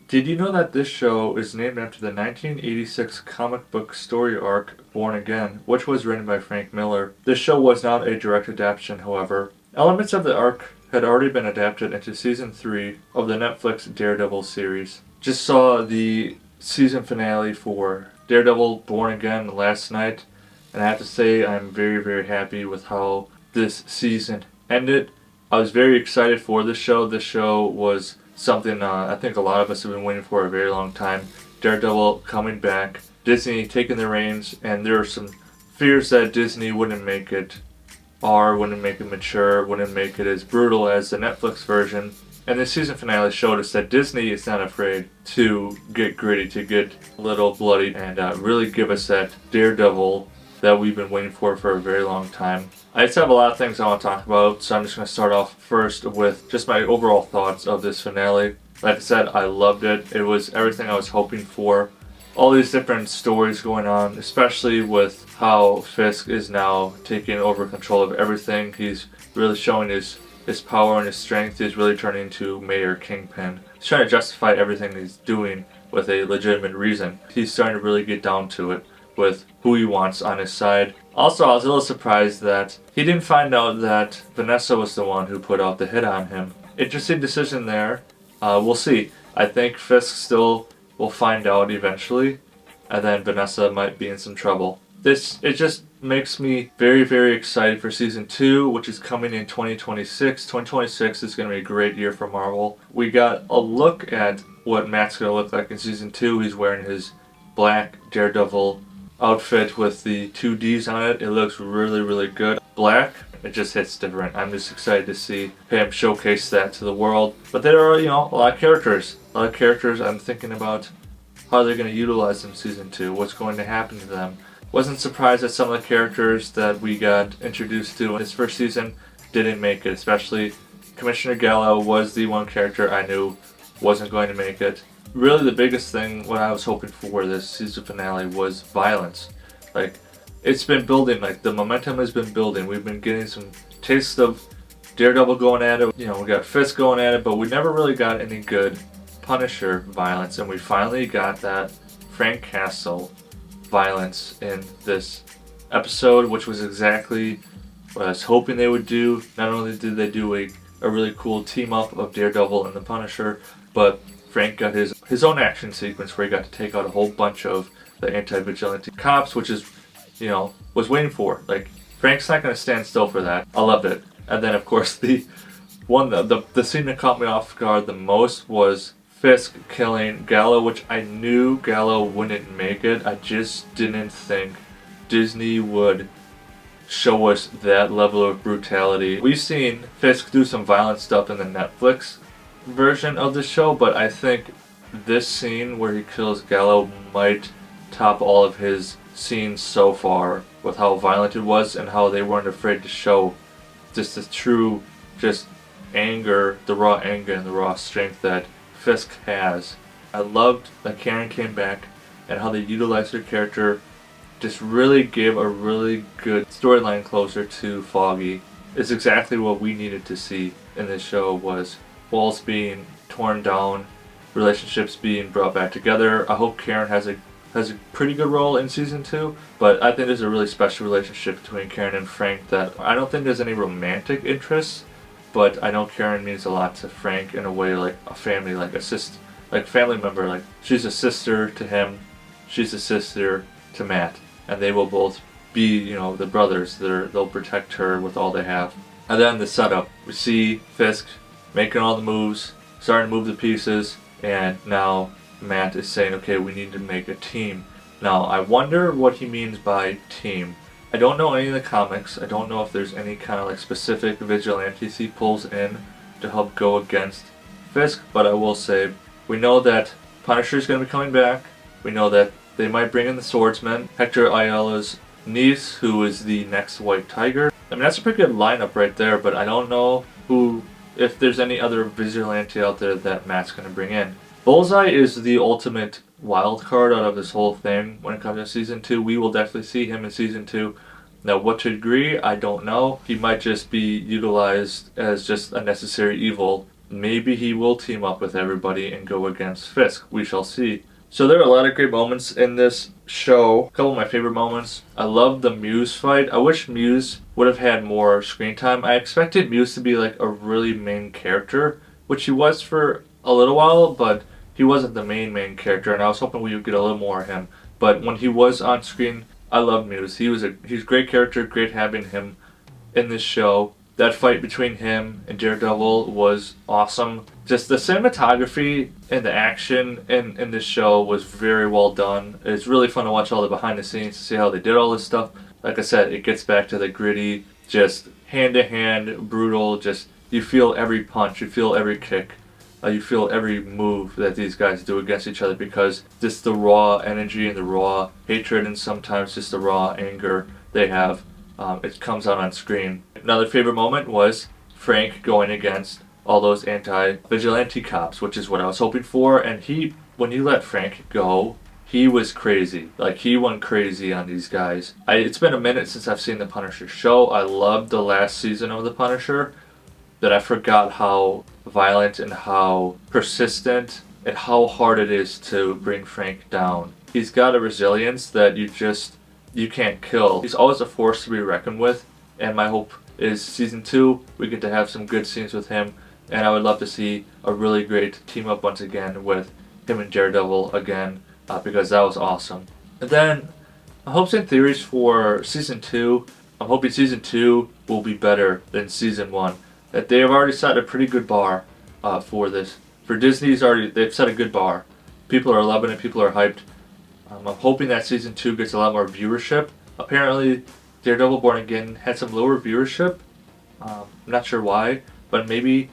Did you know that this show is named after the 1986 comic book story arc Born Again, which was written by Frank Miller? This show was not a direct adaptation, however. Elements of the arc had already been adapted into season 3 of the Netflix Daredevil series. Just saw the season finale for Daredevil Born Again last night, and I have to say I'm very, very happy with how this season ended. I was very excited for this show. This show was something I think a lot of us have been waiting for a very long time. Daredevil coming back, Disney taking the reins, and there are some fears that Disney wouldn't make it wouldn't make it mature, wouldn't make it as brutal as the Netflix version. And the season finale showed us that Disney is not afraid to get gritty, to get a little bloody, and really give us that Daredevil that we've been waiting for a very long time. I just have a lot of things I want to talk about, so I'm just going to start off first with just my overall thoughts of this finale. Like I said, I loved it. It was everything I was hoping for. All these different stories going on, especially with how Fisk is now taking over control of everything. He's really showing his power and his strength. He's really turning into Mayor Kingpin. He's trying to justify everything he's doing with a legitimate reason. He's starting to really get down to it with who he wants on his side. Also, I was a little surprised that he didn't find out that Vanessa was the one who put out the hit on him. Interesting decision there. We'll see. I think Fisk still will find out eventually, and then Vanessa might be in some trouble. It just makes me very, very excited for season 2, which is coming in 2026. 2026 is going to be a great year for Marvel. We got a look at what Matt's going to look like in season 2. He's wearing his black Daredevil outfit with the 2 Ds on it. It looks really, really good. Black, it just hits different. I'm just excited to see him showcase that to the world. But there are, a lot of characters. A lot of characters I'm thinking about how they're going to utilize them in season 2, what's going to happen to them. Wasn't surprised that some of the characters that we got introduced to in this first season didn't make it, especially Commissioner Gallo was the one character I knew wasn't going to make it. Really the biggest thing, what I was hoping for this season finale was violence. Like, it's been building, like the momentum has been building. We've been getting some taste of Daredevil going at it. We got Fisk going at it, but we never really got any good Punisher violence, and we finally got that Frank Castle violence in this episode, which was exactly what I was hoping they would do. Not only did they do a really cool team up of Daredevil and the Punisher, but Frank got his own action sequence where he got to take out a whole bunch of the anti-vigilante cops, which is, was waiting for. Like, Frank's not going to stand still for that. I loved it. And then, of course, the scene that caught me off guard the most was Fisk killing Gallo, which I knew Gallo wouldn't make it. I just didn't think Disney would show us that level of brutality. We've seen Fisk do some violent stuff in the Netflix version of the show, but I think this scene where he kills Gallo might top all of his scenes so far with how violent it was and how they weren't afraid to show just the true anger, the raw anger and the raw strength that Fisk has. I loved that Karen came back and how they utilized her character. Just really gave a really good storyline closer to Foggy. It's exactly what we needed to see in this show, was walls being torn down, relationships being brought back together. I hope Karen has a pretty good role in season 2, but I think there's a really special relationship between Karen and Frank that I don't think there's any romantic interests, but I know Karen means a lot to Frank in a way like a family, like a sister, like family member. Like, she's a sister to him, she's a sister to Matt, and they will both be, the brothers. They'll protect her with all they have. And then the setup, we see Fisk making all the moves, starting to move the pieces, and now Matt is saying, okay, we need to make a team. Now, I wonder what he means by team. I don't know any of the comics. I don't know if there's any kind of specific vigilantes he pulls in to help go against Fisk, but I will say, we know that Punisher's going to be coming back. We know that they might bring in the Swordsman, Hector Ayala's niece, who is the next White Tiger. I mean, that's a pretty good lineup right there, but I don't know if there's any other vigilante out there that Matt's going to bring in. Bullseye is the ultimate wild card out of this whole thing when it comes to season 2. We will definitely see him in season 2. Now, what degree, I don't know. He might just be utilized as just a necessary evil maybe he will team up with everybody and go against Fisk. We shall see. So there are a lot of great moments in this show. A couple of my favorite moments. I love the Muse fight. I wish Muse would have had more screen time. I expected Muse to be like a really main character, which he was for a little while, but he wasn't the main character, and I was hoping we would get a little more of him. But when he was on screen, I loved Muse. He's a great character, great having him in this show. That fight between him and Daredevil was awesome. Just the cinematography and the action in this show was very well done. It's really fun to watch all the behind the scenes to see how they did all this stuff. Like I said, it gets back to the gritty, just hand-to-hand, brutal, just you feel every punch, you feel every kick, you feel every move that these guys do against each other, because just the raw energy and the raw hatred and sometimes just the raw anger they have. It comes out on screen. Another favorite moment was Frank going against all those anti-vigilante cops, which is what I was hoping for. And when you let Frank go, he was crazy. Like, he went crazy on these guys. It's been a minute since I've seen The Punisher show. I loved the last season of The Punisher, that I forgot how violent and how persistent and how hard it is to bring Frank down. He's got a resilience that you can't kill. He's always a force to be reckoned with, and my hope is season 2 we get to have some good scenes with him, and I would love to see a really great team up once again with him and Daredevil again, because that was awesome. And then hopes and theories for season 2. I'm hoping season 2 will be better than season 1. That they have already set a pretty good bar for this. For Disney's they've set a good bar. People are loving it. People are hyped. I'm hoping that season 2 gets a lot more viewership. Apparently, Daredevil Born Again had some lower viewership. I'm not sure why, but maybe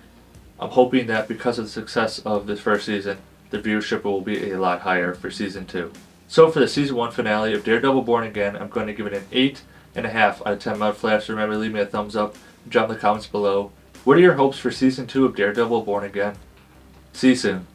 I'm hoping that because of the success of this first season, the viewership will be a lot higher for season 2. So for the season 1 finale of Daredevil Born Again, I'm going to give it an 8.5 out of 10 Mudflaps. Remember, leave me a thumbs up, drop in the comments below. What are your hopes for season 2 of Daredevil Born Again? See you soon.